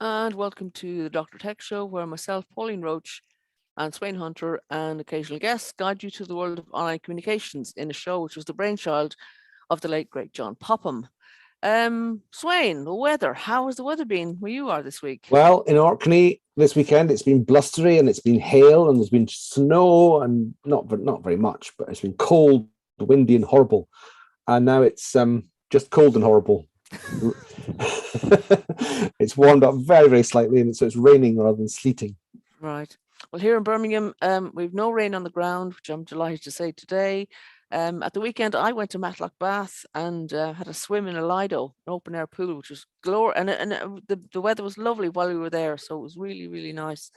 And welcome to the Dr. Tech Show, where myself, Pauline Roche, and Sweyn Hunter, and occasional guests guide you to the world of online communications in a show which was the brainchild of the late, great John Popham. Sweyn, the weather. How has the weather been where you are this week? Well, in Orkney this weekend, it's been blustery and it's been hail and there's been snow and not very much, but it's been cold, windy and horrible. And now it's just cold and horrible. It's warmed up very, very slightly, and so it's raining rather than sleeting. Right. Well, here in Birmingham, we've no rain on the ground, which I'm delighted to say today. At the weekend, I went to Matlock Bath and had a swim in a Lido, an open air pool, which was glorious. And the weather was lovely while we were there. So it was really, really nice.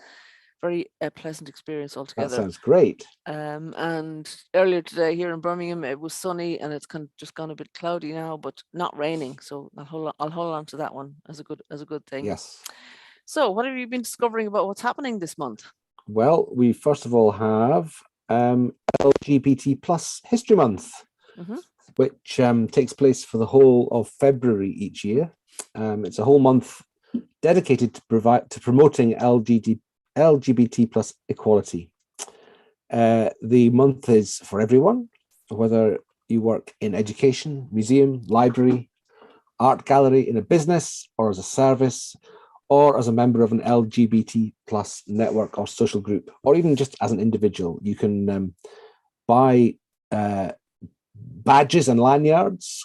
Very pleasant experience altogether. That sounds great. And earlier today here in Birmingham, it was sunny and it's just gone a bit cloudy now, but not raining. So I'll hold on to that one as a good thing. Yes. So what have you been discovering about what's happening this month? Well, we first of all have LGBT plus History Month, which takes place for the whole of February each year. It's a whole month dedicated to promoting LGBT plus equality. The month is for everyone, whether you work in education, museum, library, art gallery, in a business, or as a service, or as a member of an LGBT plus network or social group, or even just as an individual. You can buy badges and lanyards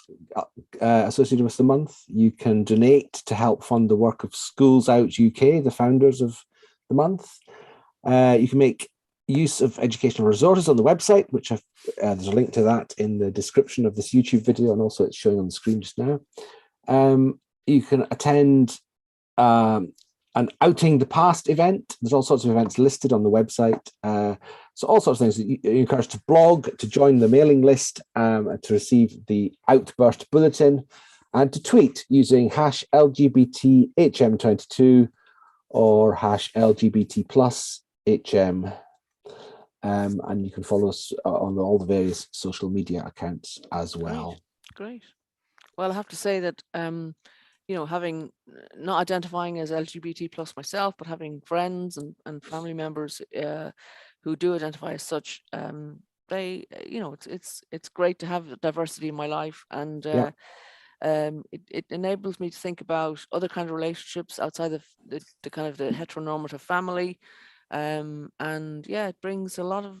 associated with the month. You can donate to help fund the work of Schools Out UK, the founders of the month. You can make use of educational resources on the website, which there's a link to that in the description of this YouTube video, and also it's showing on the screen just now. You can attend an Outing the Past event. There's all sorts of events listed on the website. So all sorts of things. You're encouraged to blog, to join the mailing list, to receive the Outburst Bulletin, and to tweet using #LGBTHM22 or #LGBT+HM. And you can follow us on all the various social media accounts as well. Great. Well, I have to say that having not identifying as LGBT plus myself, but having friends and family members who do identify as such, it's great to have diversity in my life, and it enables me to think about other kind of relationships outside of the kind of the heteronormative family, and it brings a lot of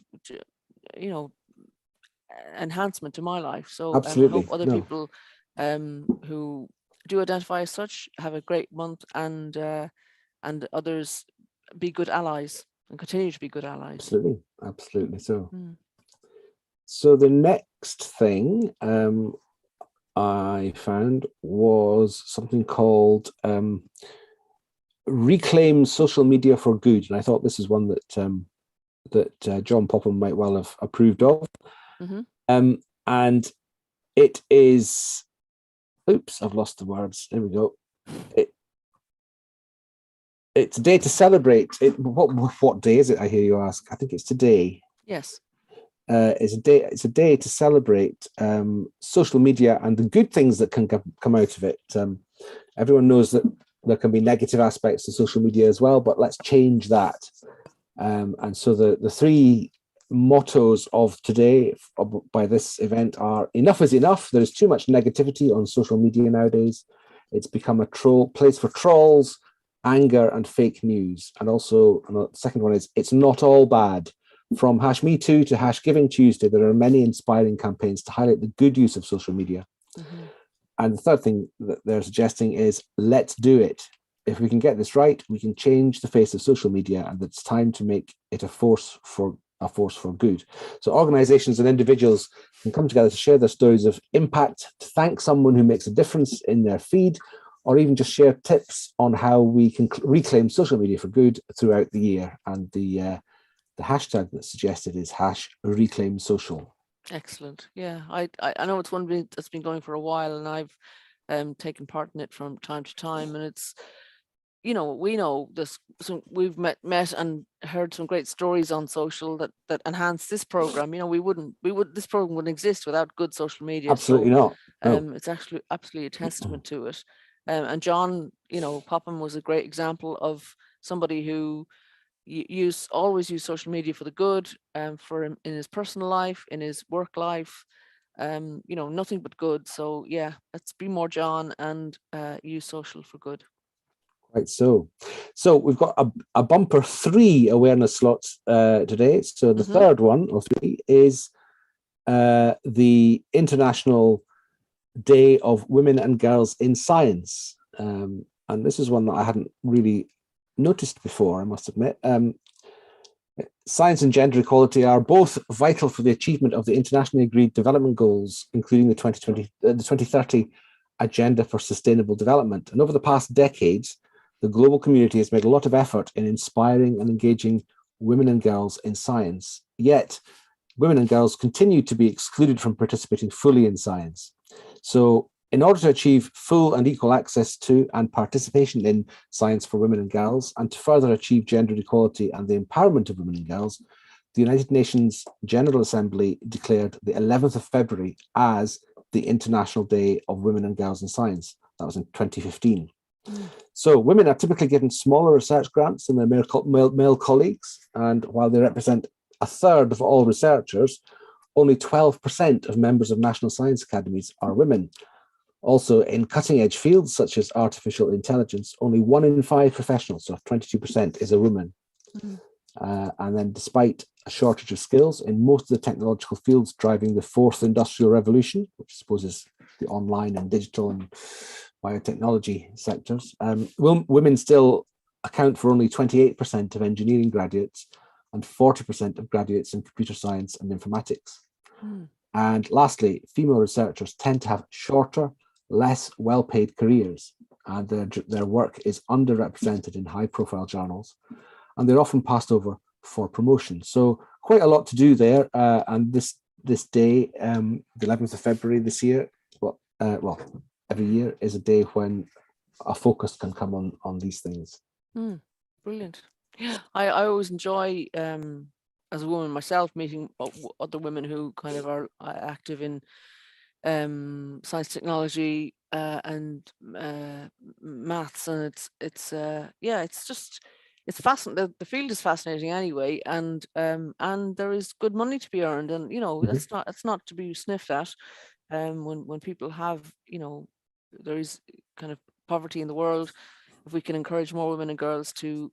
enhancement to my life. So I hope other people who do identify as such have a great month, and others be good allies and continue to be good allies. Absolutely so. So the next thing I found was something called Reclaim Social Media for Good, and I thought this is one that John Popham might well have approved of. And it is, oops, I've lost the words. There we go. It's a day to celebrate. What day is it? I hear you ask. I think it's today. Yes. It's a day to celebrate social media and the good things that can come out of it. Everyone knows that there can be negative aspects to social media as well, but let's change that. And so the three mottos of today by this event are: enough is enough. There is too much negativity on social media nowadays. It's become a place for trolls, anger, and fake news. And also, the second one is: it's not all bad. From #MeToo to #GivingTuesday, there are many inspiring campaigns to highlight the good use of social media. And the third thing that they're suggesting is: let's do it. If we can get this right, we can change the face of social media, and it's time to make it a force for good. So organizations and individuals can come together to share their stories of impact, to thank someone who makes a difference in their feed, or even just share tips on how we can reclaim social media for good throughout the year. And the hashtag that's suggested is #ReclaimSocial. Excellent. Yeah, I know it's one that's been going for a while, and I've taken part in it from time to time, and it's, we know this. So we've met and heard some great stories on social that enhance this program. This program wouldn't exist without good social media. Absolutely not. No. It's actually absolutely a testament to it. And John, Popham was a great example of somebody who always use social media for the good, for him in his personal life, in his work life, nothing but good. So yeah, let's be more John and use social for good. Right, so we've got a bumper 3 awareness slots today. So the third one of 3 is the International Day of Women and Girls in Science, and this is one that I hadn't really noticed before, I must admit. Science and gender equality are both vital for the achievement of the internationally agreed development goals, including the 2030 Agenda for Sustainable Development. And over the past decades, the global community has made a lot of effort in inspiring and engaging women and girls in science. Yet, women and girls continue to be excluded from participating fully in science. So, in order to achieve full and equal access to and participation in science for women and girls, and to further achieve gender equality and the empowerment of women and girls, the United Nations General Assembly declared the 11th of February as the International Day of Women and Girls in Science. That was in 2015. So women are typically given smaller research grants than their male colleagues, and while they represent a third of all researchers, only 12% of members of national science academies are women. Also, in cutting-edge fields such as artificial intelligence, only 1 in 5 professionals, so 22%, is a woman. And then despite a shortage of skills in most of the technological fields driving the fourth industrial revolution, which I suppose is the online and digital and biotechnology sectors, women still account for only 28% of engineering graduates and 40% of graduates in computer science and informatics. And lastly, female researchers tend to have shorter, less well-paid careers, and their work is underrepresented in high-profile journals, and they're often passed over for promotion. So quite a lot to do there. And this day, the 11th of February this year, every year is a day when a focus can come on these things. Brilliant. Yeah, I always enjoy, as a woman myself, meeting other women who kind of are active in science, technology, and maths, and it's fascinating. The field is fascinating anyway, and there is good money to be earned, and that's not to be sniffed at. When people have, there is kind of poverty in the world, if we can encourage more women and girls to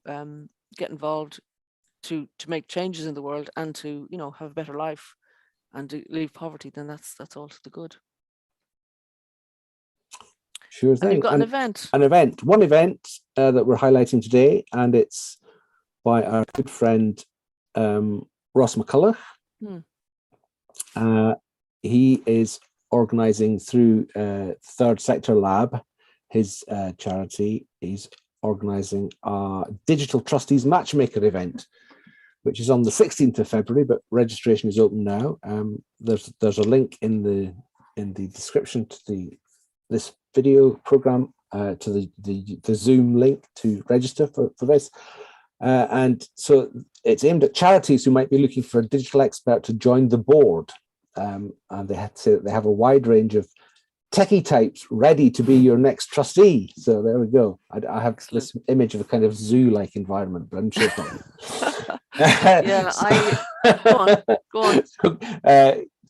get involved, to make changes in the world, and to have a better life and to leave poverty, then that's all to the good. Sure thing. And you've got one event that we're highlighting today, and it's by our good friend Ross McCulloch. He is organising through Third Sector Lab, his charity. He's organising a Digital Trustees Matchmaker event, which is on the 16th of February, but registration is open now. There's a link in the description to this video program, to the Zoom link to register for this. And so it's aimed at charities who might be looking for a digital expert to join the board. And they have a wide range of techie types ready to be your next trustee. So there we go. I have this image of a kind of zoo-like environment, but I'm sure it's not. Go on.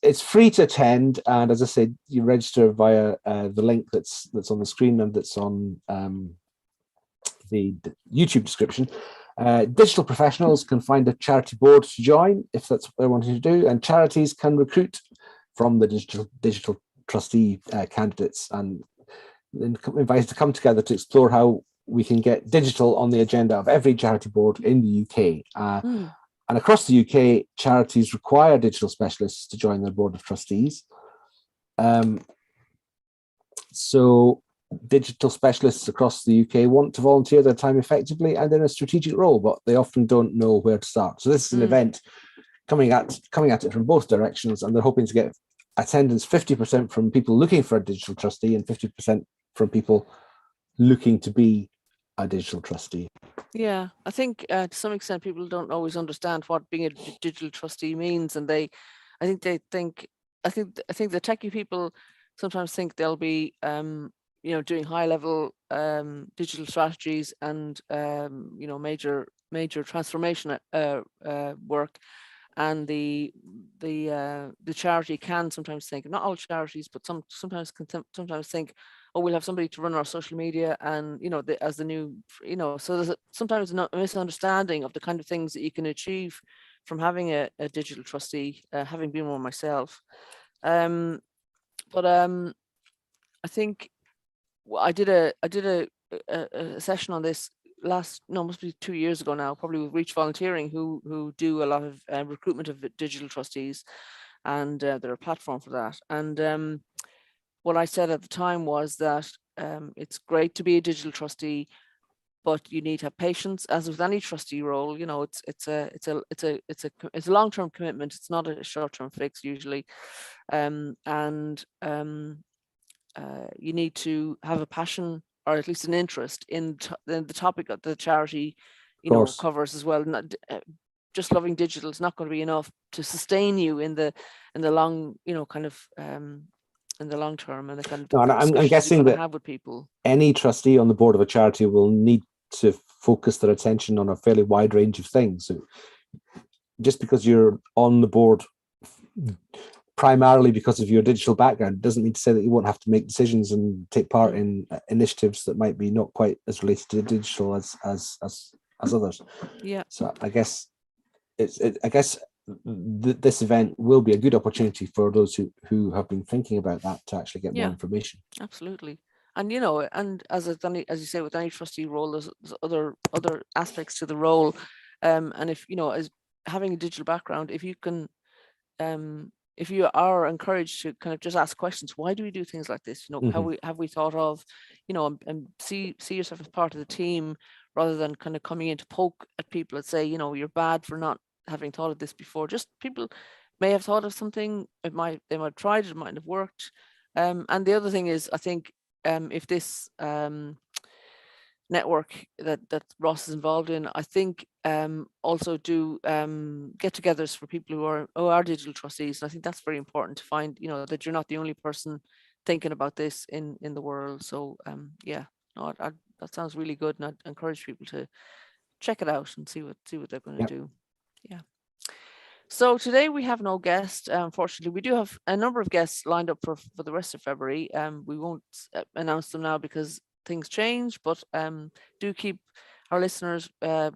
It's free to attend, and as I said, you register via the link that's on the screen and that's on the YouTube description. Digital professionals can find a charity board to join if that's what they're wanting to do, and charities can recruit from the digital trustee candidates and then invited to come together to explore how we can get digital on the agenda of every charity board in the UK. And across the UK, charities require digital specialists to join their board of trustees. So digital specialists across the UK want to volunteer their time effectively and in a strategic role, but they often don't know where to start. So this is an event coming at it from both directions, and they're hoping to get attendance 50% from people looking for a digital trustee and 50% from people looking to be a digital trustee. Yeah, I think to some extent people don't always understand what being a digital trustee means, and I think the techie people sometimes think they'll be doing high level digital strategies and major transformation work. And the charity can sometimes think, not all charities, but sometimes think, oh, we'll have somebody to run our social media, and as the new, so there's sometimes a misunderstanding of the kind of things that you can achieve from having a digital trustee, having been one myself. But I think I did a session on this must be 2 years ago now, probably with Reach Volunteering, who do a lot of recruitment of digital trustees, and they're a platform for that. And what I said at the time was that it's great to be a digital trustee, but you need to have patience. As with any trustee role, it's a long-term commitment. It's not a short-term fix usually, and you need to have a passion, or at least an interest in the topic that the charity, covers as well. Not, just loving digital is not going to be enough to sustain you in the long, kind of in the long term, and the kind of I'm guessing that have with people. Any trustee on the board of a charity will need to focus their attention on a fairly wide range of things. So just because you're on the board primarily because of your digital background doesn't mean to say that you won't have to make decisions and take part in initiatives that might be not quite as related to digital as others. Yeah. So I guess this event will be a good opportunity for those who have been thinking about that to actually get more information. Absolutely. And and as you say, with any trustee role, there's other aspects to the role. And if as having a digital background, if you can, if you are encouraged to kind of just ask questions, why do we do things like this? Have we thought of, and see yourself as part of the team, rather than kind of coming in to poke at people and say, you're bad for not having thought of this before. Just people may have thought of something. They might have tried it, mightn't have worked. And the other thing is, I think, if this network that Ross is involved in, I think also do get-togethers for people who are digital trustees, and I think that's very important to find, that you're not the only person thinking about this in the world. So that sounds really good, and I'd encourage people to check it out and see what they're going to do. Yeah. So today we have no guest. Unfortunately, we do have a number of guests lined up for the rest of February. We won't announce them now because things change, but do keep our listeners,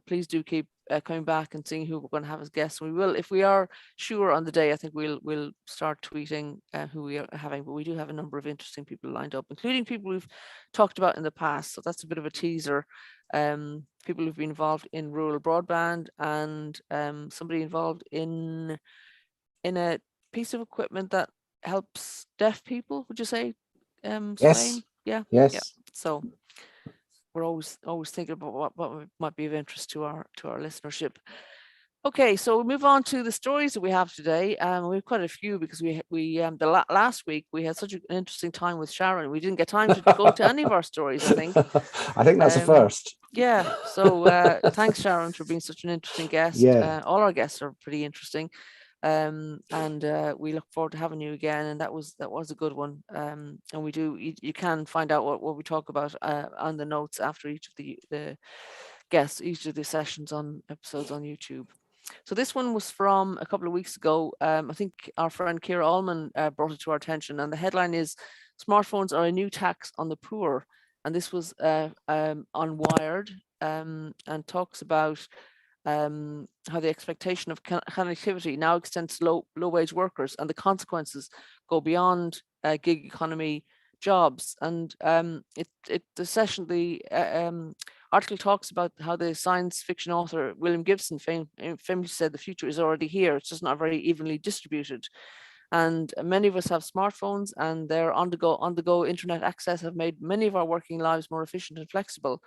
please do keep coming back and seeing who we're going to have as guests. We will, if we are sure on the day, I think we'll start tweeting who we are having, but we do have a number of interesting people lined up, including people we've talked about in the past. So that's a bit of a teaser. People who've been involved in rural broadband, and somebody involved in a piece of equipment that helps deaf people, would you say, Sweyn? Yes. Yeah. Yes. Yeah. So we're always thinking about what might be of interest to our listenership. Okay, so we move on to the stories that we have today. We have quite a few, because last week we had such an interesting time with Sharon. We didn't get time to go to any of our stories, I think. I think that's a first. Yeah. So thanks, Sharon, for being such an interesting guest. Yeah. All our guests are pretty interesting. And we look forward to having you again. And that was a good one. And we do, you can find out what we talk about on the notes after each of the guests, each of the sessions on episodes on YouTube. So this one was from a couple of weeks ago. I think our friend Ciara Allman brought it to our attention, and the headline is "Smartphones are a new tax on the poor." And this was Unwired, and talks about how the expectation of connectivity now extends to low-wage workers, and the consequences go beyond gig economy jobs. And the article talks about how the science fiction author William Gibson famously said the future is already here. It's just not very evenly distributed. And many of us have smartphones, and their on-the-go internet access have made many of our working lives more efficient and flexible.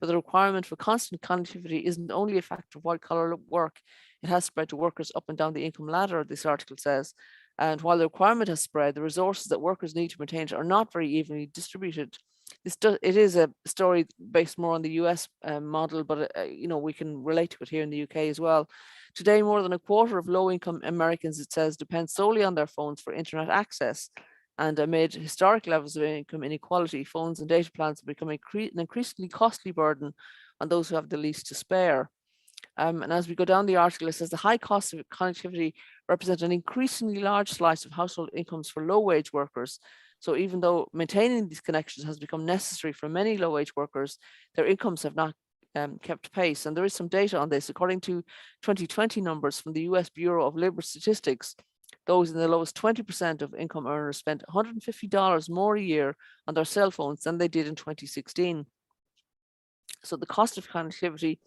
But the requirement for constant connectivity isn't only a factor of white-collar work. It has spread to workers up and down the income ladder, this article says. And while the requirement has spread, the resources that workers need to maintain it are not very evenly distributed. It is a story based more on the US model, but we can relate to it here in the UK as well. Today, more than a quarter of low-income Americans, it says, depend solely on their phones for internet access. And amid historic levels of income inequality, phones and data plans have become an increasingly costly burden on those who have the least to spare. And as we go down the article, it says the high cost of connectivity represents an increasingly large slice of household incomes for low-wage workers. So even though maintaining these connections has become necessary for many low-wage workers, their incomes have not kept pace. And there is some data on this. According to 2020 numbers from the US Bureau of Labor Statistics, those in the lowest 20% of income earners spent $150 more a year on their cell phones than they did in 2016. So the cost of connectivity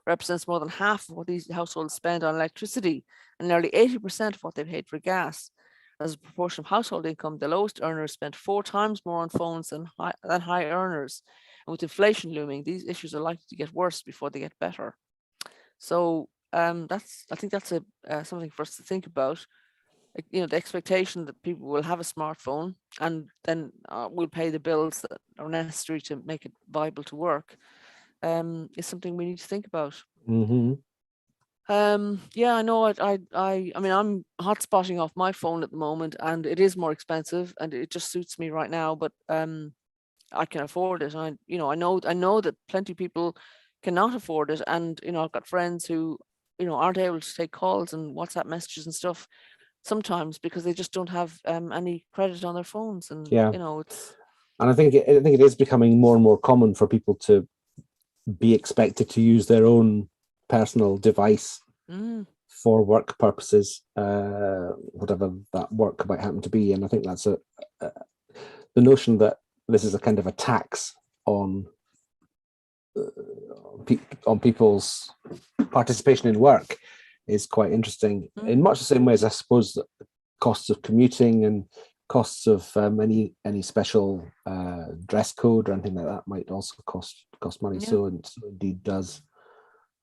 represents more than half of what these households spend on electricity and nearly 80% of what they paid for gas. As a proportion of household income, the lowest earners spent 4 times more on phones than high earners. And with inflation looming, these issues are likely to get worse before they get better. So I think that's something for us to think about. The expectation that people will have a smartphone and then will pay the bills that are necessary to make it viable to work is something we need to think about. Mm-hmm. Yeah, I know. I mean, I'm hotspotting off my phone at the moment, and it is more expensive, and it just suits me right now. But I can afford it. And I know that plenty of people cannot afford it, and I've got friends who aren't able to take calls and WhatsApp messages and stuff sometimes because they just don't have any credit on their phones, and Yeah. it's. And I think it is becoming more and more common for people to be expected to use their own personal device for work purposes, whatever that work might happen to be. And I think that's the notion that this is a kind of a tax on people's participation in work is quite interesting. In much the same way as I suppose that the costs of commuting and costs of any special dress code or anything like that might also cost money. Yeah. So indeed does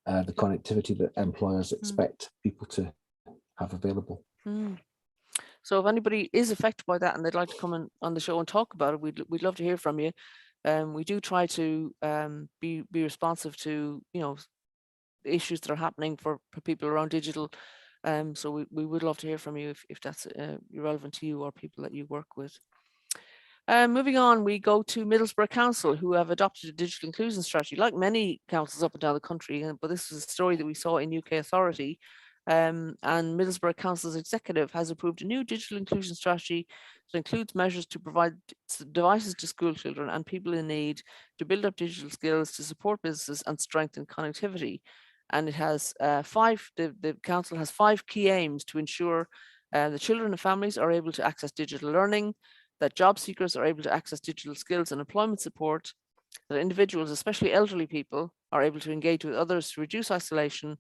the connectivity that employers expect people to have available. So if anybody is affected by that and they'd like to come on the show and talk about it, we'd love to hear from you. We do try to be responsive to issues that are happening for people around digital. So we would love to hear from you if that's relevant to you or people that you work with. Moving on, we go to Middlesbrough Council, who have adopted a digital inclusion strategy, like many councils up and down the country. But this is a story that we saw in UK Authority. And Middlesbrough Council's executive has approved a new digital inclusion strategy that includes measures to provide devices to school children and people in need, to build up digital skills, to support businesses and strengthen connectivity. And it has the council has 5 key aims to ensure the children and families are able to access digital learning, that job seekers are able to access digital skills and employment support, that individuals, especially elderly people, are able to engage with others to reduce isolation,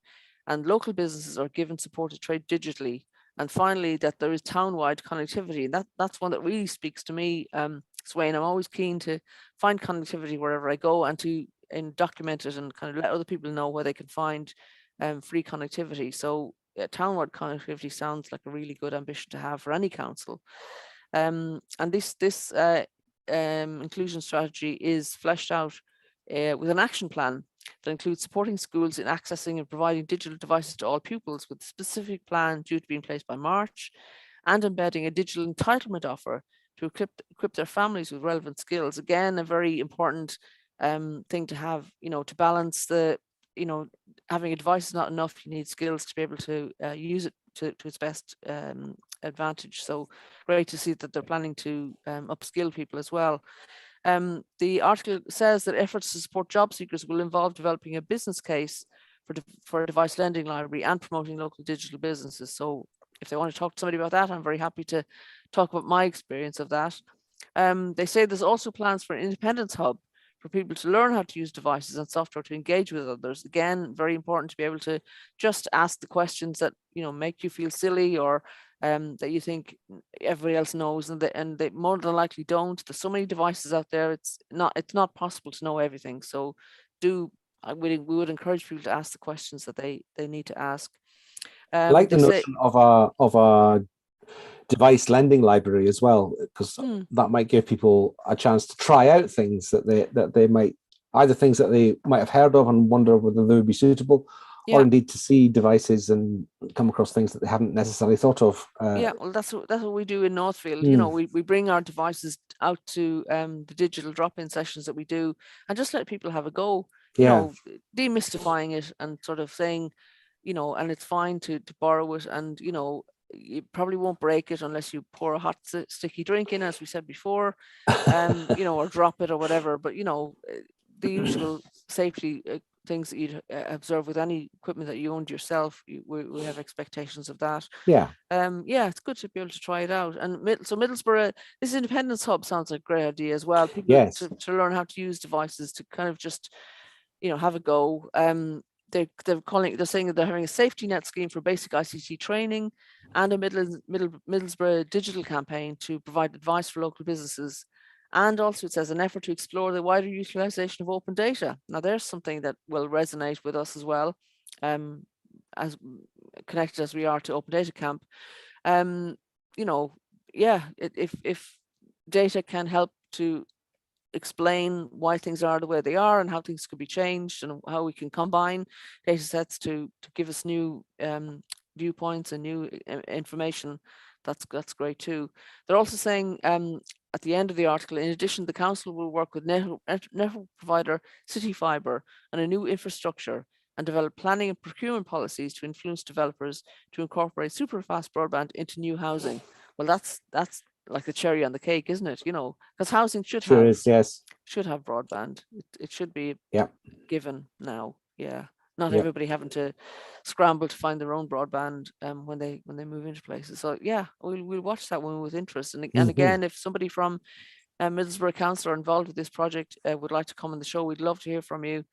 and local businesses are given support to trade digitally. And finally, that there is town-wide connectivity. And that's one that really speaks to me, Sweyn. I'm always keen to find connectivity wherever I go and to document it and kind of let other people know where they can find free connectivity. So town-wide connectivity sounds like a really good ambition to have for any council. And this inclusion strategy is fleshed out with an action plan that includes supporting schools in accessing and providing digital devices to all pupils, with a specific plan due to be in place by March, and embedding a digital entitlement offer to equip their families with relevant skills. Again, a very important thing to have, to balance the, having a device is not enough. You need skills to be able to use it to its best advantage. So great to see that they're planning to upskill people as well. The article says that efforts to support job seekers will involve developing a business case for a device lending library and promoting local digital businesses. So if they want to talk to somebody about that, I'm very happy to talk about my experience of that. They say there's also plans for an independence hub for people to learn how to use devices and software to engage with others. Again, very important to be able to just ask the questions that make you feel silly or that you think everybody else knows, and they more than likely don't. There's so many devices out there. It's not possible to know everything. So we would encourage people to ask the questions that they need to ask. I like the notion of a device lending library as well, because that might give people a chance to try out things that they might, either things that they might have heard of and wonder whether they would be suitable, or indeed to see devices and come across things that they haven't necessarily thought of. Yeah, well, that's what we do in Northfield. You know, we bring our devices out to the digital drop-in sessions that we do, and just let people have a go. You know, demystifying it and sort of saying, you know, and it's fine to borrow it, and you know, you probably won't break it unless you pour a hot sticky drink in, as we said before, you know, or drop it or whatever. But you know, the usual safety things that you'd observe with any equipment that you owned yourself. We have expectations of that. Yeah, it's good to be able to try it out. And so Middlesbrough, this Independence Hub sounds like a great idea as well. People to learn how to use devices, to kind of just, you know, have a go. They're saying that they're having a safety net scheme for basic ICT training and a Middlesbrough digital campaign to provide advice for local businesses. And also it says an effort to explore the wider utilization of open data. Now there's something that will resonate with us as well, as connected as we are to Open Data Camp. You know, if data can help to explain why things are the way they are and how things could be changed and how we can combine data sets to give us new viewpoints and new information, that's great too. They're also saying at the end of the article, in addition, the council will work with network provider City Fibre on a new infrastructure and develop planning and procurement policies to influence developers to incorporate super fast broadband into new housing. Well, that's like the cherry on the cake, isn't it? You know, because housing should have broadband. It should be given now. Yeah. Not everybody having to scramble to find their own broadband when they move into places. So yeah, we'll watch that one with interest. And again, if somebody from Middlesbrough Council are involved with this project, would like to come on the show, we'd love to hear from you.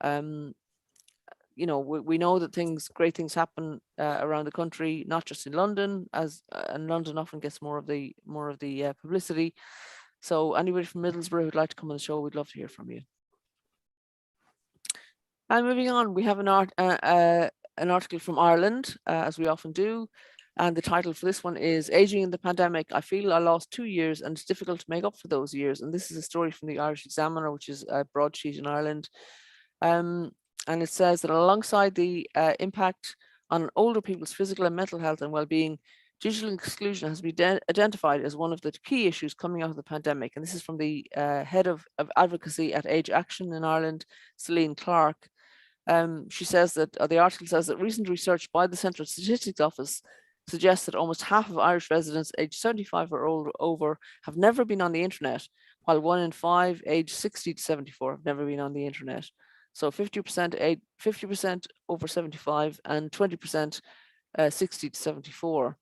You know, we know that great things happen around the country, not just in London, and London often gets more of the publicity. So anybody from Middlesbrough who'd like to come on the show, we'd love to hear from you. And moving on, we have an article from Ireland, as we often do. And the title for this one is Aging in the Pandemic. I feel I lost 2 years and it's difficult to make up for those years. And this is a story from the Irish Examiner, which is a broadsheet in Ireland. And it says that alongside the impact on older people's physical and mental health and well-being, digital exclusion has been identified as one of the key issues coming out of the pandemic. And this is from the head of advocacy at Age Action in Ireland, Celine Clark. She says that the article says that recent research by the Central Statistics Office suggests that almost half of Irish residents aged 75 or over have never been on the internet, while 1 in 5 aged 60 to 74 have never been on the internet. So 50% over 75 and 20% 60 to 74.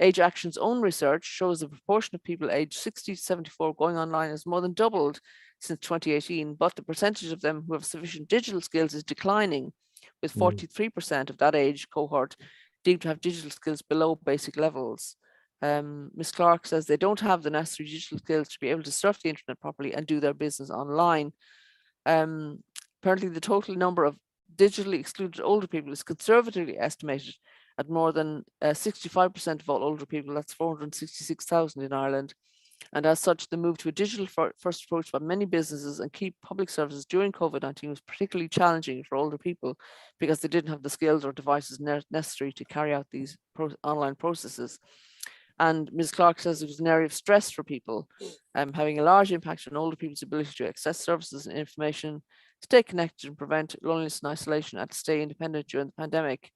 Age Action's own research shows the proportion of people aged 60 to 74 going online has more than doubled since 2018, but the percentage of them who have sufficient digital skills is declining, with 43% of that age cohort deemed to have digital skills below basic levels. Ms. Clark says they don't have the necessary digital skills to be able to surf the internet properly and do their business online. Apparently, the total number of digitally excluded older people is conservatively estimated at more than 65% of all older people. That's 466,000 in Ireland. And as such, the move to a digital first approach by many businesses and key public services during COVID-19 was particularly challenging for older people because they didn't have the skills or devices necessary to carry out these online processes. And Ms. Clark says it was an area of stress for people, having a large impact on older people's ability to access services and information, stay connected and prevent loneliness and isolation, and to stay independent during the pandemic.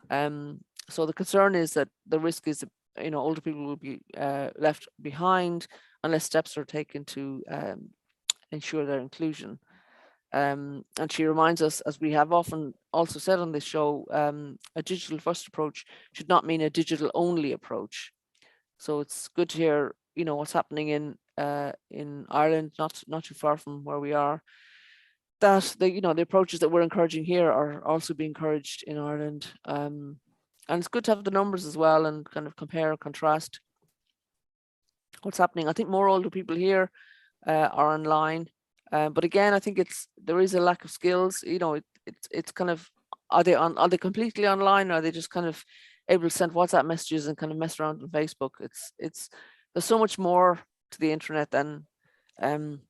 So the concern is that the risk is that, you know, older people will be left behind unless steps are taken to ensure their inclusion. And she reminds us, as we have often also said on this show, a digital first approach should not mean a digital only approach. So it's good to hear, you know, what's happening in Ireland, not too far from where we are, that the approaches that we're encouraging here are also being encouraged in Ireland. And it's good to have the numbers as well and kind of compare and contrast what's happening. I think more older people here are online, but again, I think there is a lack of skills. You know, it's kind of, are they completely online? Or are they just kind of able to send WhatsApp messages and kind of mess around on Facebook? It's there's so much more to the internet than you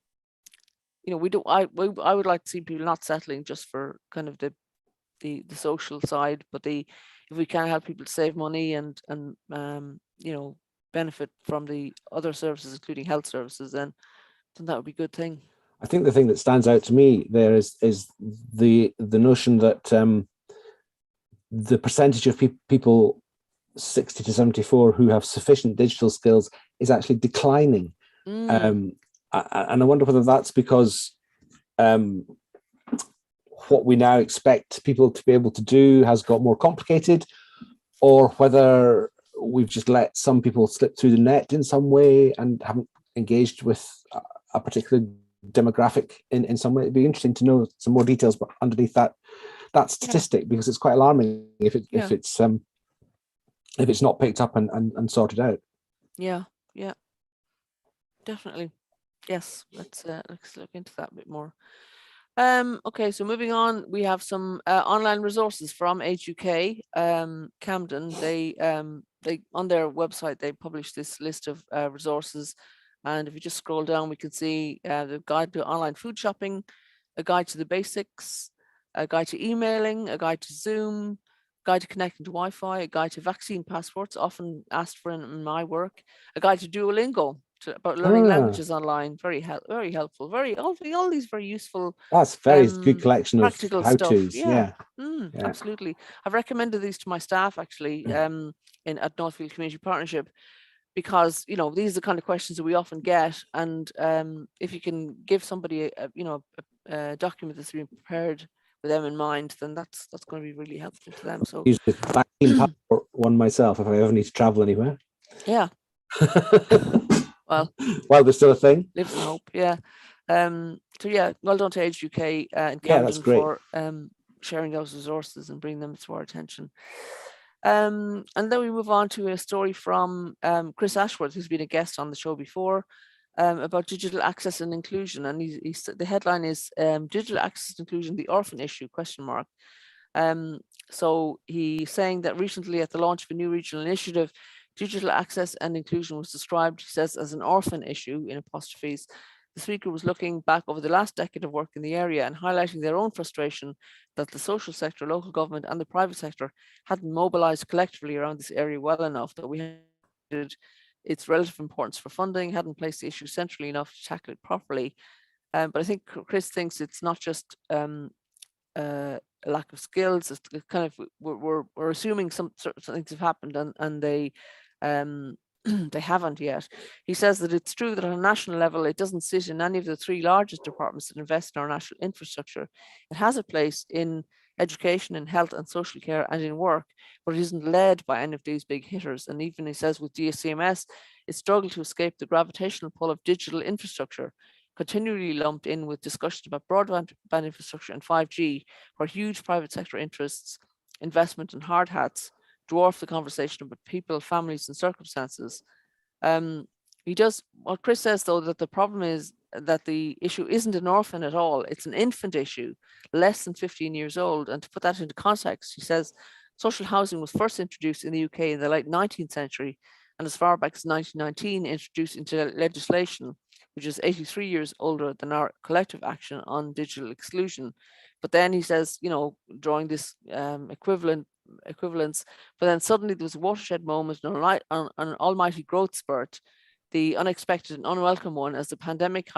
know. I would like to see people not settling just for kind of the social side, but if we can help people save money and benefit from the other services, including health services, then that would be a good thing. I think the thing that stands out to me there is the notion that the percentage of people 60 to 74 who have sufficient digital skills is actually declining. And I wonder whether that's because what we now expect people to be able to do has got more complicated, or whether we've just let some people slip through the net in some way and haven't engaged with a particular demographic in some way. It'd be interesting to know some more details underneath that statistic, because it's quite alarming if it's not picked up and sorted out. Yeah, definitely. Yes, let's look into that a bit more. Okay, so moving on, we have some online resources from Age UK. Camden, they on their website they publish this list of resources, and if you just scroll down, we can see the guide to online food shopping, a guide to the basics, a guide to emailing, a guide to Zoom, guide to connecting to Wi-Fi, a guide to vaccine passports, often asked for in my work, a guide to Duolingo, about learning languages online. Very helpful. All these very useful. That's very good collection of practical how-tos. stuff. Yeah. Absolutely. I've recommended these to my staff actually at Northfield Community Partnership, because these are the kind of questions that we often get, and if you can give somebody a document that's been prepared with them in mind, then that's going to be really helpful to them. So use the vaccine passport one myself if I ever need to travel anywhere. Yeah. Well, there's still a thing. Live in hope. Yeah. So yeah, well done to Age UK in Camden that's great. for sharing those resources and bringing them to our attention. And then we move on to a story from Chris Ashworth, who's been a guest on the show before, about digital access and inclusion. And the headline is Digital Access and Inclusion, the Orphan Issue, ? So he's saying that recently at the launch of a new regional initiative, digital access and inclusion was described, he says, as an orphan issue in apostrophes. The speaker was looking back over the last decade of work in the area and highlighting their own frustration that the social sector, local government and the private sector hadn't mobilized collectively around this area well enough, that we had its relative importance for funding, hadn't placed the issue centrally enough to tackle it properly. But I think Chris thinks it's not just a lack of skills. It's kind of we're assuming some things have happened and they they haven't yet. He says that it's true that on a national level, it doesn't sit in any of the three largest departments that invest in our national infrastructure. It has a place in education, in health and social care and in work, but it isn't led by any of these big hitters. And even he says with DSCMS, it struggled to escape the gravitational pull of digital infrastructure, continually lumped in with discussions about broadband infrastructure and 5G, where huge private sector interests, investment and hard hats dwarf the conversation about people, families and circumstances. What Chris says, though, that the problem is that the issue isn't an orphan at all. It's an infant issue, less than 15 years old. And to put that into context, he says social housing was first introduced in the UK in the late 19th century, and as far back as 1919 introduced into legislation, which is 83 years older than our collective action on digital exclusion. But then he says, drawing this equivalence, but then suddenly there was a watershed moment, an almighty growth spurt, the unexpected and unwelcome one, as the pandemic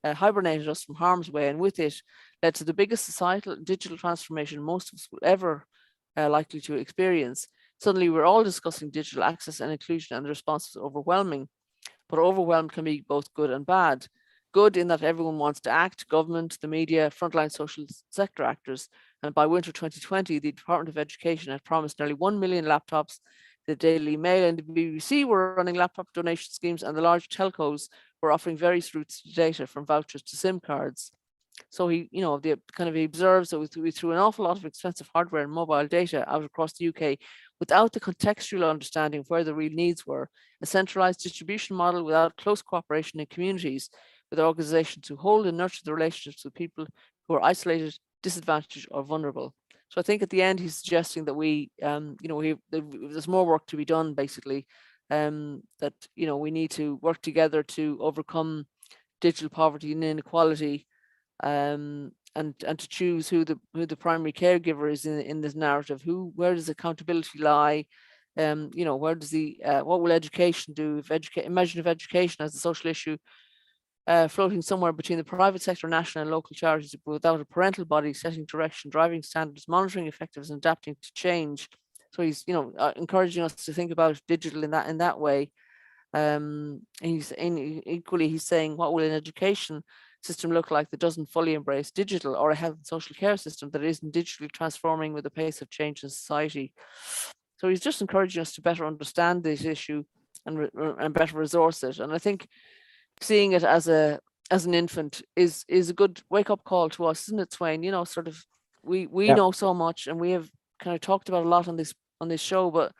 hibernated us from harm's way, and with it led to the biggest societal digital transformation most of us will ever likely to experience. Suddenly we're all discussing digital access and inclusion, and the response was overwhelming. But overwhelmed can be both good and bad. Good in that everyone wants to act, government, the media, frontline social sector actors. And by winter 2020, the Department of Education had promised nearly 1 million laptops. The Daily Mail and the BBC were running laptop donation schemes, and the large telcos were offering various routes to data, from vouchers to SIM cards. So he observes that we threw an awful lot of expensive hardware and mobile data out across the UK without the contextual understanding of where the real needs were, a centralized distribution model without close cooperation in communities with organizations who hold and nurture the relationships with people who are isolated, disadvantaged or vulnerable. So I think at the end he's suggesting that there's more work to be done, basically, that we need to work together to overcome digital poverty and inequality, and to choose who the primary caregiver is in this narrative. Where does accountability lie? Where does what will education do? Imagine if education as a social issue floating somewhere between the private sector, national and local charities, without a parental body setting direction, driving standards, monitoring effectiveness, and adapting to change. So he's encouraging us to think about digital in that way. He's saying, what will an education system look like that doesn't fully embrace digital, or a health and social care system that isn't digitally transforming with the pace of change in society? So he's just encouraging us to better understand this issue and better resource it. And I think seeing it as an infant is a good wake-up call to us, isn't it, Sweyn? Sort of we know so much, and we have kind of talked about a lot on this show, but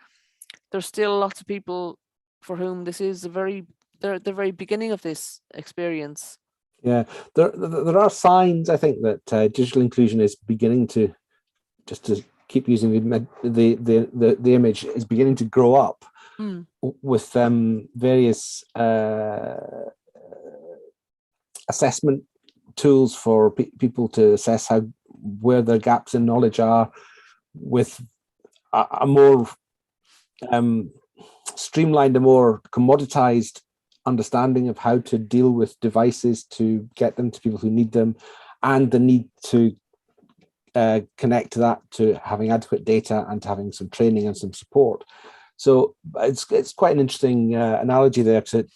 there's still lots of people for whom this is the very beginning of this experience. Yeah, there are signs, I think, that digital inclusion is beginning to, just to keep using the image, is beginning to grow up with various assessment tools for people to assess where their gaps in knowledge are, with a more streamlined, a more commoditized understanding of how to deal with devices to get them to people who need them, and the need to connect to that to having adequate data and to having some training and some support. So it's quite an interesting analogy there to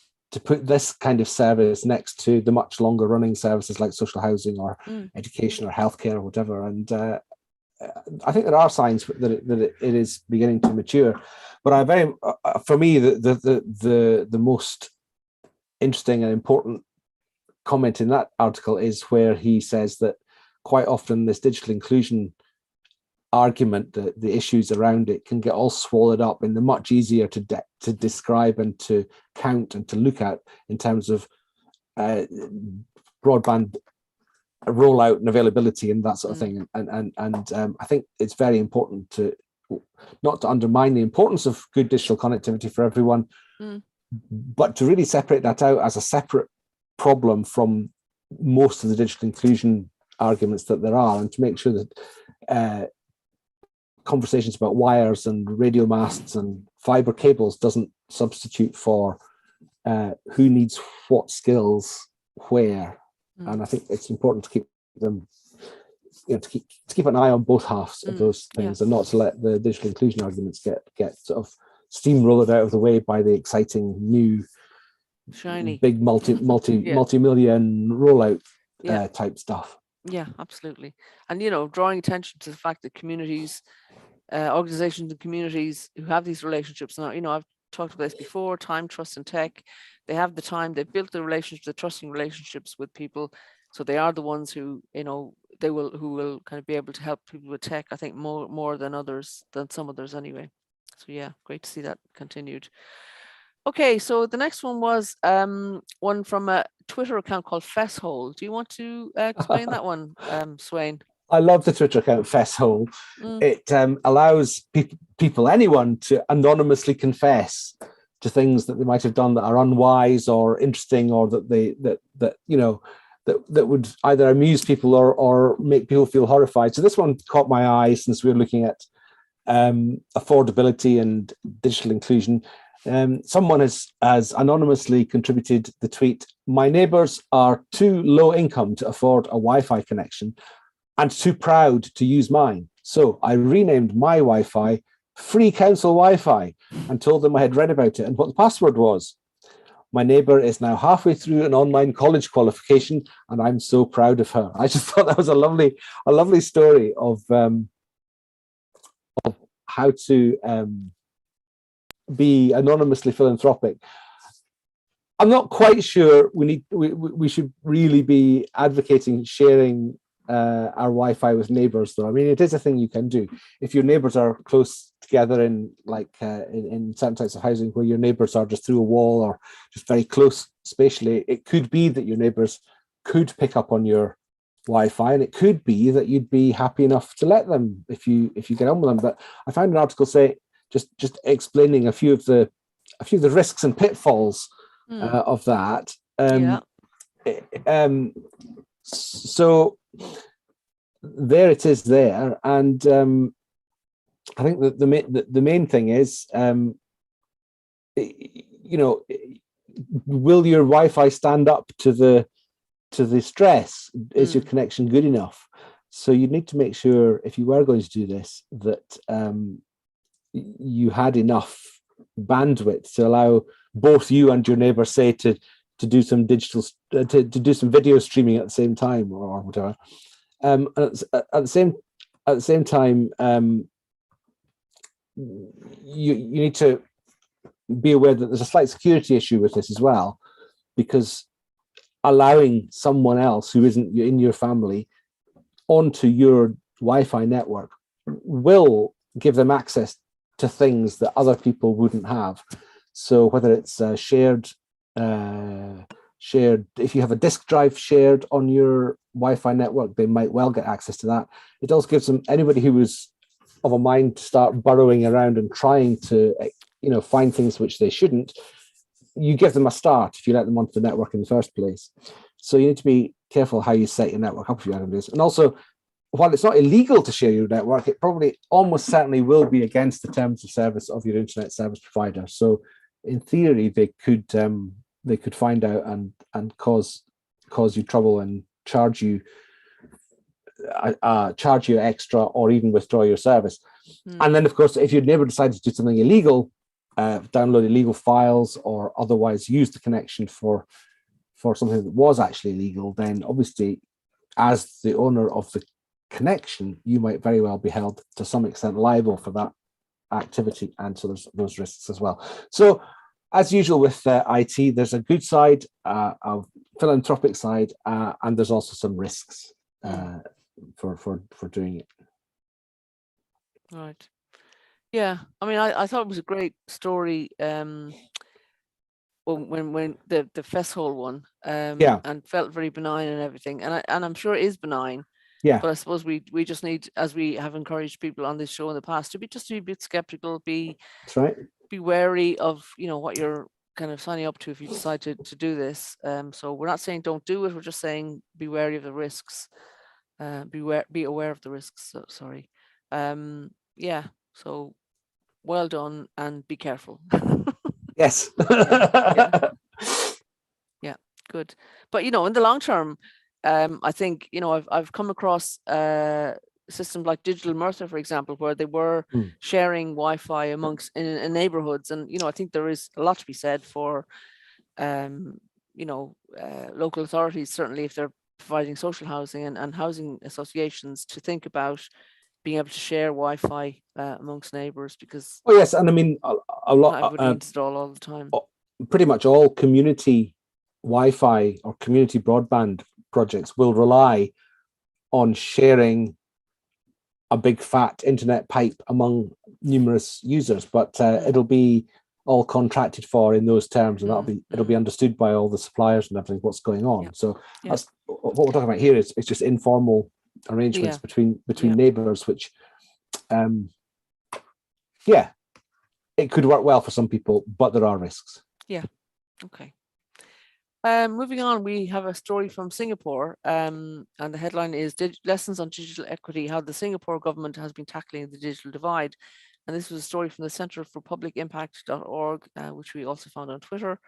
put this kind of service next to the much longer running services like social housing or education or healthcare or whatever. And I think there are signs that it is beginning to mature. But for me, the most interesting and important comment in that article is where he says that quite often this digital inclusion argument, the issues around it, can get all swallowed up in the much easier to describe and to count and to look at in terms of broadband rollout and availability and that sort of thing. And I think it's very important to not to undermine the importance of good digital connectivity for everyone, but to really separate that out as a separate problem from most of the digital inclusion arguments that there are, and to make sure that conversations about wires and radio masts and fiber cables doesn't substitute for who needs what skills where. And I think it's important to keep them, to keep an eye on both halves of those things, and not to let the digital inclusion arguments get sort of steamrolled out of the way by the exciting new shiny big multi-million rollout type stuff. Yeah, absolutely. And drawing attention to the fact that communities, organizations and communities who have these relationships now, I've talked about this before, time, trust and tech. They have the time, they've built the relationships, the trusting relationships with people. So they are the ones who, who will kind of be able to help people with tech, I think more than some others anyway. So yeah, great to see that continued. Okay, so the next one was one from a Twitter account called Fesshole. Do you want to explain that one, Sweyn? I love the Twitter account Fesshole. It allows people, anyone, to anonymously confess to things that they might have done that are unwise or interesting, or that would either amuse people or make people feel horrified. So this one caught my eye, since we're looking at affordability and digital inclusion. Someone has anonymously contributed the tweet: "My neighbours are too low income to afford a Wi-Fi connection and too proud to use mine. So I renamed my Wi-Fi Free Council Wi-Fi and told them I had read about it and what the password was. My neighbour is now halfway through an online college qualification and I'm so proud of her." I just thought that was a lovely story of how to be anonymously philanthropic. I'm not quite sure we should really be advocating sharing our Wi-Fi with neighbours, though. I mean, it is a thing you can do if your neighbours are close together in certain types of housing where your neighbours are just through a wall or just very close spatially. It could be that your neighbours could pick up on your Wi-Fi, and it could be that you'd be happy enough to let them if you get on with them. But I found an article just explaining a few of the risks and pitfalls of that. So there it is there. And I think that the main thing is, will your Wi-Fi stand up to the stress? Is your connection good enough? So you need to make sure, if you were going to do this, that you had enough bandwidth to allow both you and your neighbor, say, to do some digital to do some video streaming at the same time, or whatever. At the same time, you need to be aware that there's a slight security issue with this as well, because allowing someone else who isn't in your family onto your Wi-Fi network will give them access to things that other people wouldn't have. So whether it's shared, if you have a disk drive shared on your Wi-Fi network, they might well get access to that. It also gives them, anybody who was of a mind to start burrowing around and trying to, find things which they shouldn't, you give them a start if you let them onto the network in the first place. So you need to be careful how you set your network up if you have this. And also, while it's not illegal to share your network, it probably almost certainly will be against the terms of service of your internet service provider. So in theory, they could find out and cause you trouble and charge you extra, or even withdraw your service. And then, of course, if your neighbor decides to do something illegal, download illegal files or otherwise use the connection for something that was actually illegal, then obviously, as the owner of the connection, you might very well be held to some extent liable for that activity. And so there's those risks as well. So as usual with IT, there's a good side, a philanthropic side, and there's also some risks for doing it. Right. Yeah. I mean, I thought it was a great story when the Fesshole one, and felt very benign and everything. And I'm sure it is benign. Yeah. But I suppose we just need, as we have encouraged people on this show in the past, to be a bit skeptical, That's right. Be wary of, what you're kind of signing up to if you decide to do this. So we're not saying don't do it. We're just saying be wary of the risks. Be aware of the risks. Sorry. Yeah. So well done, and be careful. Yes. Yeah. Good. But in the long term, I think I've come across systems like Digital Merthyr, for example, where they were sharing Wi-Fi amongst in neighborhoods, and I think there is a lot to be said for local authorities, certainly if they're providing social housing and housing associations, to think about being able to share Wi-Fi amongst neighbours, because yes, and I mean a lot. Everybody needs it all the time. Pretty much all community Wi-Fi or community broadband projects will rely on sharing a big fat internet pipe among numerous users, but it'll be all contracted for in those terms, and it'll be understood by all the suppliers and everything what's going on. So that's what we're talking about here. It's just informal arrangements between neighbours, which it could work well for some people, but there are risks. Yeah. Okay. Moving on, we have a story from Singapore, and the headline is Lessons on Digital Equity, how the Singapore government has been tackling the digital divide. And this was a story from the Centre for Public Impact.org, which we also found on Twitter.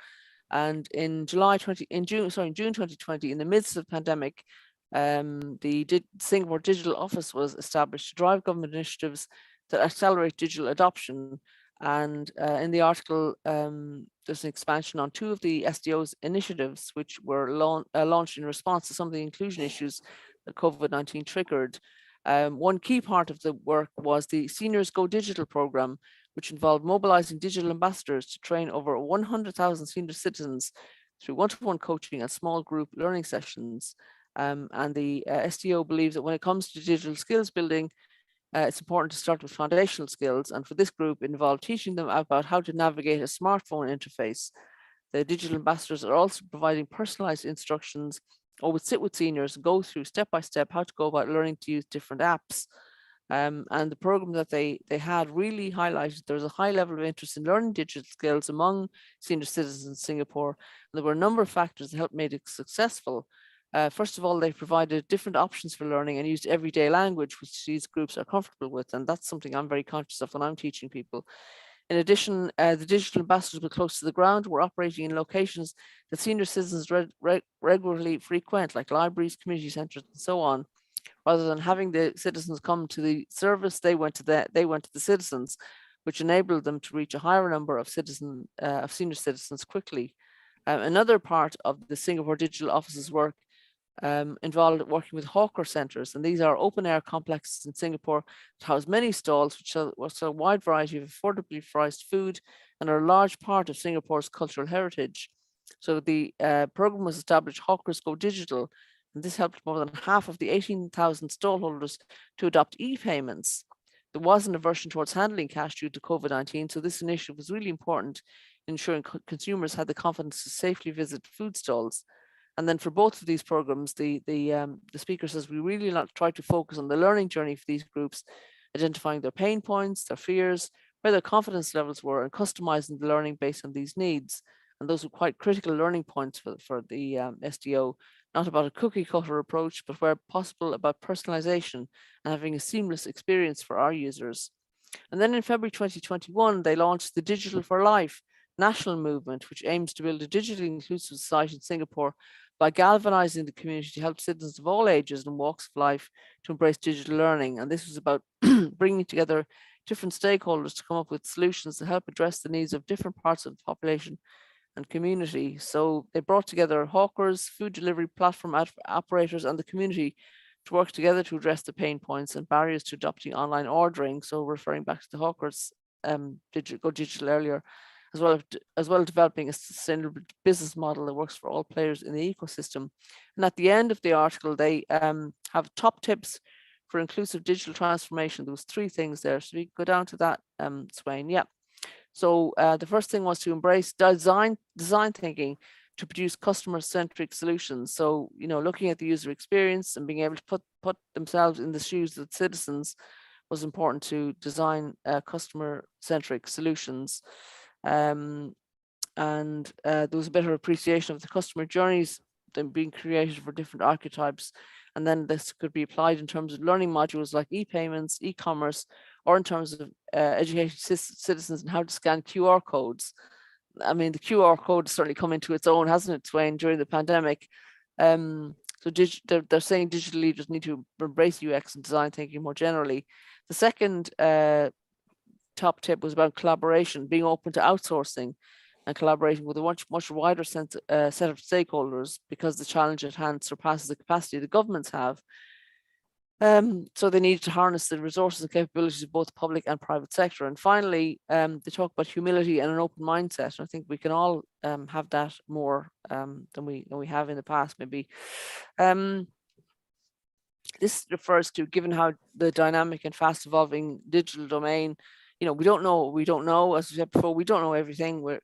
And in June 2020, in the midst of the pandemic, the Singapore Digital Office was established to drive government initiatives that accelerate digital adoption. And in the article, there's an expansion on two of the SDO's initiatives, which were launched in response to some of the inclusion issues that COVID-19 triggered. One key part of the work was the Seniors Go Digital program, which involved mobilizing digital ambassadors to train over 100,000 senior citizens through one-to-one coaching and small group learning sessions. And the SDO believes that when it comes to digital skills building, it's important to start with foundational skills. And for this group, it involved teaching them about how to navigate a smartphone interface. The digital ambassadors are also providing personalized instructions, or would sit with seniors and go through step by step how to go about learning to use different apps. And the program that they had really highlighted there was a high level of interest in learning digital skills among senior citizens in Singapore. And there were a number of factors that helped make it successful. First of all, they provided different options for learning and used everyday language, which these groups are comfortable with. And that's something I'm very conscious of when I'm teaching people. In addition, the digital ambassadors were close to the ground, were operating in locations that senior citizens regularly frequent, like libraries, community centres, and so on. Rather than having the citizens come to the service, they went to the citizens, which enabled them to reach a higher number of senior citizens quickly. Another part of the Singapore Digital Office's work involved working with hawker centres, and these are open-air complexes in Singapore that house many stalls which sell a wide variety of affordably priced food and are a large part of Singapore's cultural heritage. So the programme was established Hawkers Go Digital, and this helped more than half of the 18,000 stallholders to adopt e-payments. There was an aversion towards handling cash due to COVID-19, so this initiative was really important in ensuring consumers had the confidence to safely visit food stalls. And then for both of these programs, the speaker says we really try to focus on the learning journey for these groups, identifying their pain points, their fears, where their confidence levels were, and customizing the learning based on these needs. And those were quite critical learning points for the SDO, not about a cookie cutter approach, but where possible about personalization and having a seamless experience for our users. And then in February 2021, they launched the Digital for Life national movement, which aims to build a digitally inclusive society in Singapore by galvanizing the community to help citizens of all ages and walks of life to embrace digital learning. And this was about bringing together different stakeholders to come up with solutions to help address the needs of different parts of the population and community. So they brought together hawkers, food delivery platform operators, and the community to work together to address the pain points and barriers to adopting online ordering. So referring back to the hawkers Go Digital earlier, as well as developing a sustainable business model that works for all players in the ecosystem. And at the end of the article, they have top tips for inclusive digital transformation. There was 3 things there. So we go down to that, Sweyn. Yeah. So the first thing was to embrace design thinking to produce customer-centric solutions. So, looking at the user experience and being able to put themselves in the shoes of citizens was important to design customer-centric solutions. And there was a better appreciation of the customer journeys than being created for different archetypes. And then this could be applied in terms of learning modules like e-payments, e-commerce, or in terms of educating citizens and how to scan QR codes. I mean, the QR code has certainly come into its own, hasn't it, Sweyn, during the pandemic? So they're saying digital leaders need to embrace UX and design thinking more generally. The second top tip was about collaboration, being open to outsourcing and collaborating with a much wider set of stakeholders, because the challenge at hand surpasses the capacity the governments have. So they need to harness the resources and capabilities of both the public and private sector. And finally, they talk about humility and an open mindset. And I think we can all have that more than we have in the past, maybe. This refers to, given how the dynamic and fast evolving digital domain, we don't know what we don't know. As we said before, we don't know everything. We're,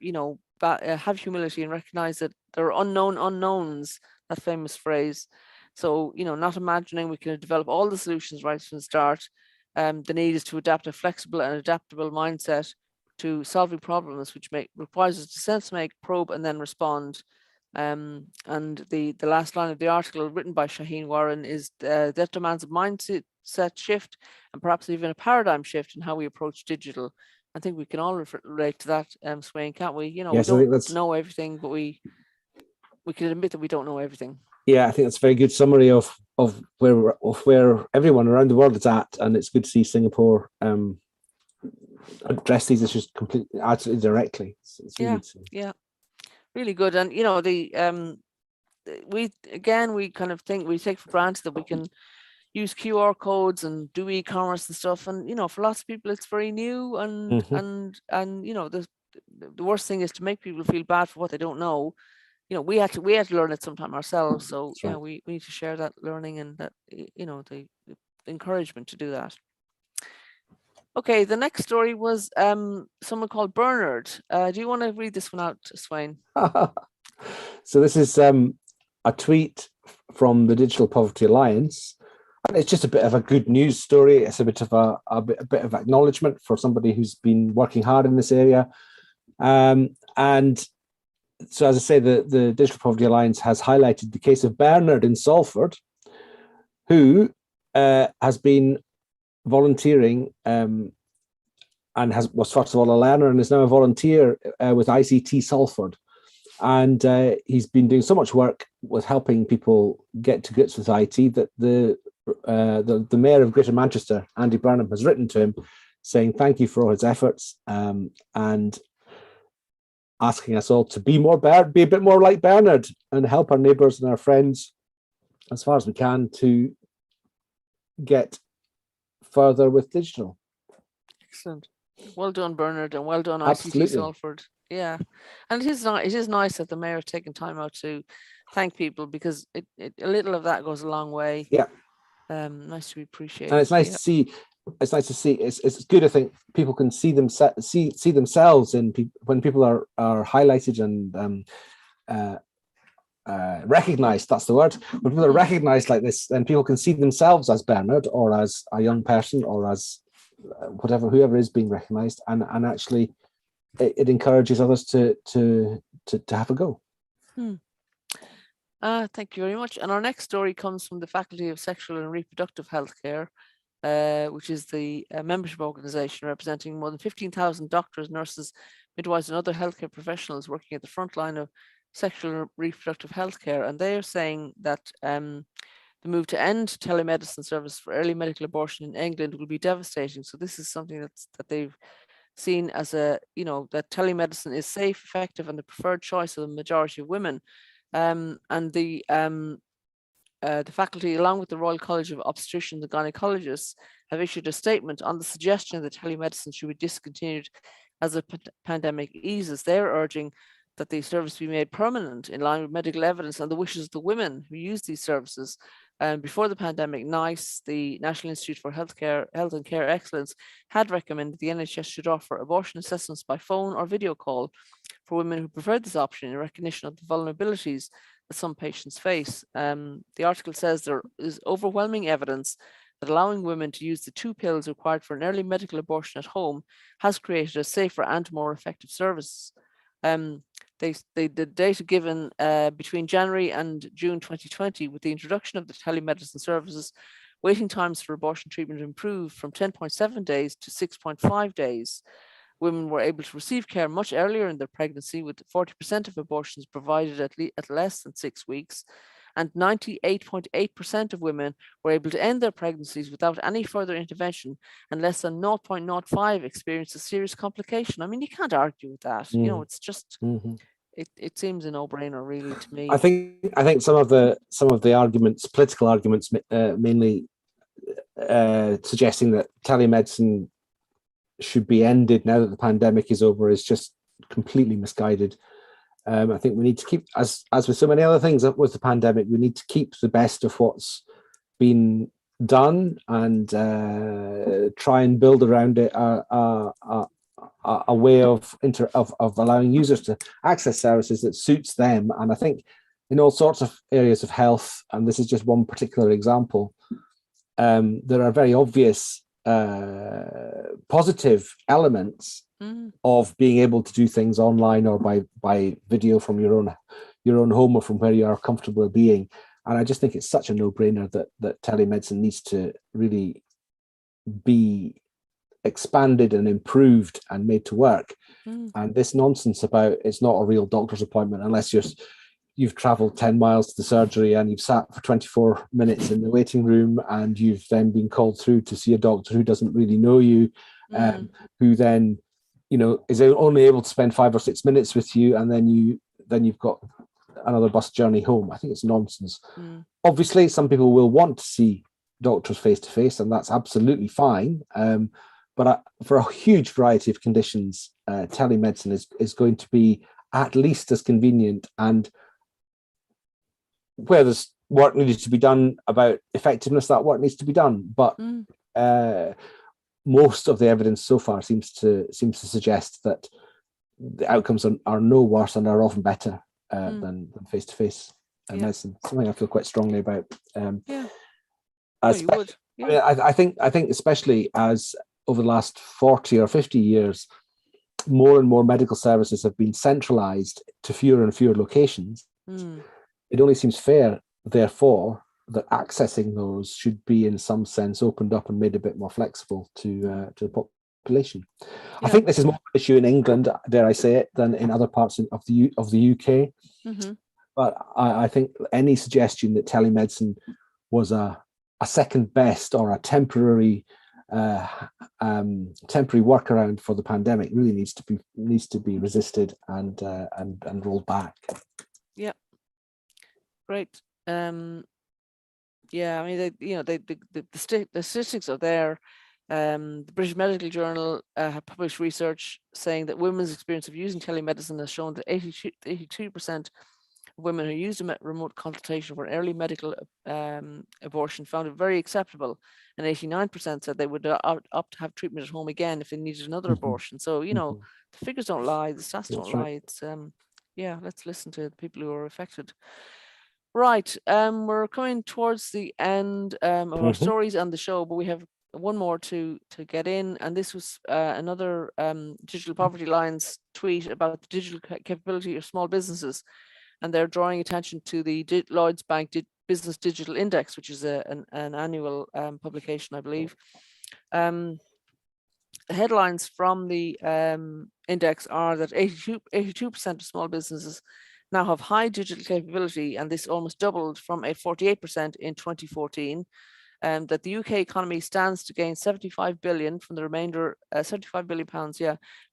have humility and recognize that there are unknown unknowns, that famous phrase. So, not imagining we can develop all the solutions right from the start. The need is to adapt a flexible and adaptable mindset to solving problems, which requires us to sense, make, probe, and then respond. And the last line of the article, written by Shaheen Warren, is that demands a mindset shift and perhaps even a paradigm shift in how we approach digital. I think we can all relate to that, Sweyn, can't we? Yes, we don't know everything, but we can admit that we don't know everything. Yeah, I think that's a very good summary of where everyone around the world is at, and it's good to see Singapore address these issues absolutely directly. It's really yeah, really good. And we kind of think, we take for granted that we can use QR codes and do e-commerce and stuff, and for lots of people it's very new, and the worst thing is to make people feel bad for what they don't know. We had to learn it sometime ourselves. So right. we need to share that learning and that the encouragement to do that. Okay, the next story was someone called Bernard. Do you want to read this one out, Sweyn? So this is a tweet from the Digital Poverty Alliance. And it's just a bit of a good news story. It's a bit of a bit of acknowledgement for somebody who's been working hard in this area. And so as I say, the Digital Poverty Alliance has highlighted the case of Bernard in Salford, who has been volunteering and was first of all a learner and is now a volunteer with ICT Salford. And he's been doing so much work with helping people get to grips with IT that the mayor of Greater Manchester, Andy Burnham, has written to him saying thank you for all his efforts and asking us all to be a bit more like Bernard and help our neighbours and our friends as far as we can to get further with digital. Excellent. Well done, Bernard, and well done, Absolutely. ICT Salford. Yeah, and it is nice that the mayor has taken time out to thank people, because a little of that goes a long way. Yeah. Nice to be appreciated. And it's nice to see. It's nice to see. It's good. I think people can see themselves in when people are highlighted and recognized. That's the word. When people are recognized like this, then people can see themselves as Bernard or as a young person or as whoever is being recognized, and actually it encourages others to have a go. Thank you very much. And our next story comes from the Faculty of Sexual and Reproductive Healthcare, which is the membership organisation representing more than 15,000 doctors, nurses, midwives and other healthcare professionals working at the front line of sexual and reproductive healthcare. And they are saying that the move to end telemedicine service for early medical abortion in England will be devastating. So this is something that they've seen as that telemedicine is safe, effective and the preferred choice of the majority of women. And the faculty, along with the Royal College of Obstetricians and Gynecologists, have issued a statement on the suggestion that telemedicine should be discontinued as the pandemic eases. They're urging that the service be made permanent in line with medical evidence and the wishes of the women who use these services. Before the pandemic, NICE, the National Institute for Health and Care Excellence, had recommended the NHS should offer abortion assessments by phone or video call for women who preferred this option in recognition of the vulnerabilities that some patients face. The article says there is overwhelming evidence that allowing women to use the 2 pills required for an early medical abortion at home has created a safer and more effective service. The data given between January and June 2020, with the introduction of the telemedicine services, waiting times for abortion treatment improved from 10.7 days to 6.5 days. Women were able to receive care much earlier in their pregnancy, with 40% of abortions provided at less than 6 weeks, and 98.8% of women were able to end their pregnancies without any further intervention, and less than 0.05 experienced a serious complication. I mean, you can't argue with that. You know, it's just it seems a no-brainer, really, to me. I think some of the arguments, political arguments, mainly suggesting that telemedicine should be ended now that the pandemic is over, is just completely misguided. I think we need to keep, as with so many other things with the pandemic, we need to keep the best of what's been done and try and build around it a way of allowing users to access services that suits them. And I think in all sorts of areas of health, and this is just one particular example, there are very obvious positive elements of being able to do things online or by video from your own home or from where you are comfortable being. And I just think it's such a no-brainer that telemedicine needs to really be expanded and improved and made to work. And this nonsense about it's not a real doctor's appointment unless you've traveled 10 miles to the surgery and you've sat for 24 minutes in the waiting room and you've then been called through to see a doctor who doesn't really know you, who then is only able to spend 5 or 6 minutes with you, and then you've got another bus journey home. I think it's nonsense. Obviously, some people will want to see doctors face to face, and that's absolutely fine. But for a huge variety of conditions, telemedicine is going to be at least as convenient. And where there's work needed to be done about effectiveness, that work needs to be done. But most of the evidence so far seems to suggest that the outcomes are no worse and are often better than face-to-face medicine. Something I feel quite strongly about. You would. I think especially as over the last 40 or 50 years, more and more medical services have been centralized to fewer and fewer locations, it only seems fair, therefore, that accessing those should be in some sense opened up and made a bit more flexible to the population. Yeah. I think this is more of an issue in England, dare I say it, than in other parts of the UK. But I think any suggestion that telemedicine was a second best or a temporary workaround for the pandemic really needs to be resisted and rolled back. Yeah, great. Yeah, I mean, the statistics are there. The British Medical Journal have published research saying that women's experience of using telemedicine has shown that 82% of women who used a remote consultation for early medical abortion found it very acceptable, and 89% said they would opt to have treatment at home again if they needed another abortion. So, the figures don't lie, the stats don't lie. It's yeah, let's listen to the people who are affected. Right, we're coming towards the end of our stories on the show, but we have one more to get in, and this was another Digital Poverty Alliance tweet about the digital capability of small businesses, and they're drawing attention to the Lloyds Bank Business Digital Index, which is an annual publication, I believe. The headlines from the index are that 82% of small businesses now have high digital capability, and this almost doubled from a 48% in 2014. That the UK economy stands to gain 75 billion from the remainder, 75 billion pounds,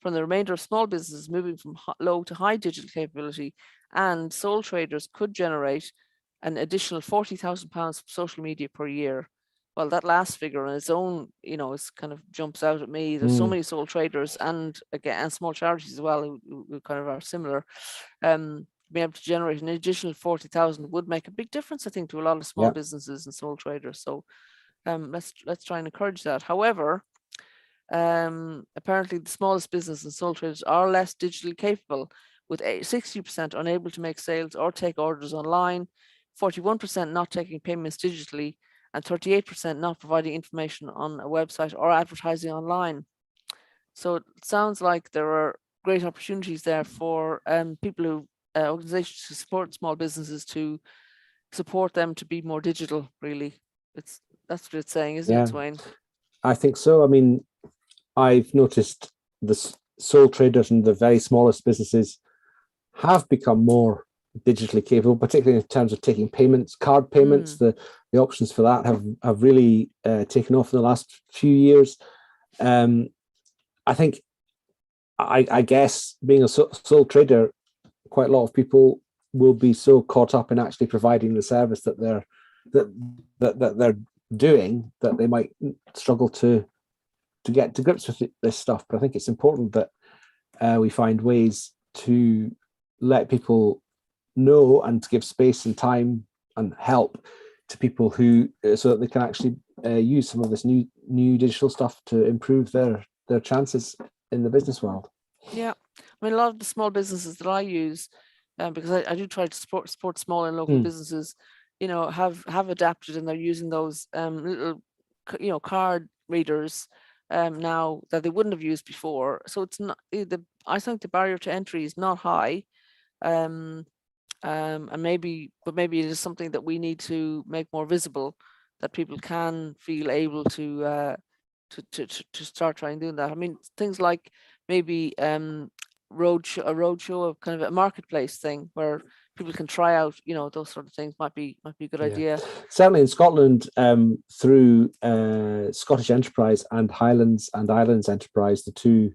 from the remainder of small businesses moving from low to high digital capability, and sole traders could generate an additional 40,000 pounds from social media per year. Well, that last figure on its own, is kind of jumps out at me. There's so many sole traders and small charities as well who kind of are similar. Being able to generate an additional 40,000 would make a big difference, I think, to a lot of small businesses and sole traders. So let's try and encourage that. However, apparently the smallest business and sole traders are less digitally capable, with 60% unable to make sales or take orders online, 41% not taking payments digitally, and 38% not providing information on a website or advertising online. So it sounds like there are great opportunities there for people who organizations to support small businesses, to support them to be more digital. Really, that's what it's saying, isn't it, Sweyn? I think so. I mean, I've noticed the sole traders and the very smallest businesses have become more digitally capable, particularly in terms of taking payments, card payments. The options for that have really taken off in the last few years. I think, I guess, being a sole trader, quite a lot of people will be so caught up in actually providing the service that they're doing that they might struggle to get to grips with this stuff. But I think it's important that we find ways to let people know and to give space and time and help to people who, so that they can actually use some of this new digital stuff to improve their chances in the business world. Yeah, I mean, a lot of the small businesses that I use, because I do try to support small and local businesses, have adapted, and they're using those little, card readers now that they wouldn't have used before. So it's not I think the barrier to entry is not high, and maybe it is something that we need to make more visible, that people can feel able to start trying doing that. I mean, things like maybe a roadshow of kind of a marketplace thing where people can try out, those sort of things might be a good idea. Certainly in Scotland, through Scottish Enterprise and Highlands and Islands Enterprise, the two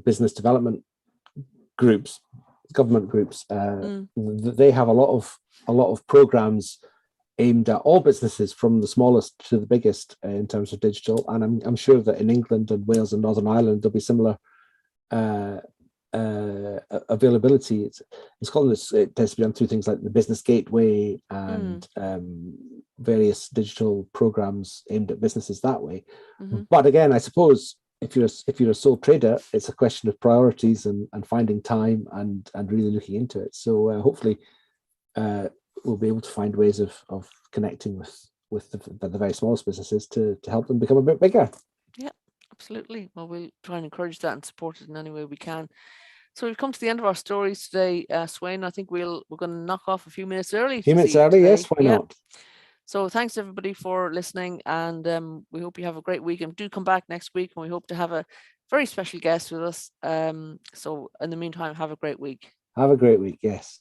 business development groups, government groups, they have a lot of programs aimed at all businesses, from the smallest to the biggest, in terms of digital. And I'm sure that in England and Wales and Northern Ireland there'll be similar availability. In Scotland, it tends to be done through things like the Business Gateway and various digital programs aimed at businesses that way. But again, I suppose if you're a sole trader, it's a question of priorities and finding time and really looking into it. So hopefully we'll be able to find ways of connecting with the very smallest businesses to help them become a bit bigger. Yeah, Absolutely. Well, we'll try and encourage that and support it in any way we can. So we've come to the end of our stories today, Sweyn. I think we're going to knock off a few minutes early. A few minutes early, today. yes, why not? So thanks everybody for listening, and we hope you have a great week. And do come back next week, and we hope to have a very special guest with us. So in the meantime, have a great week. Have a great week, yes.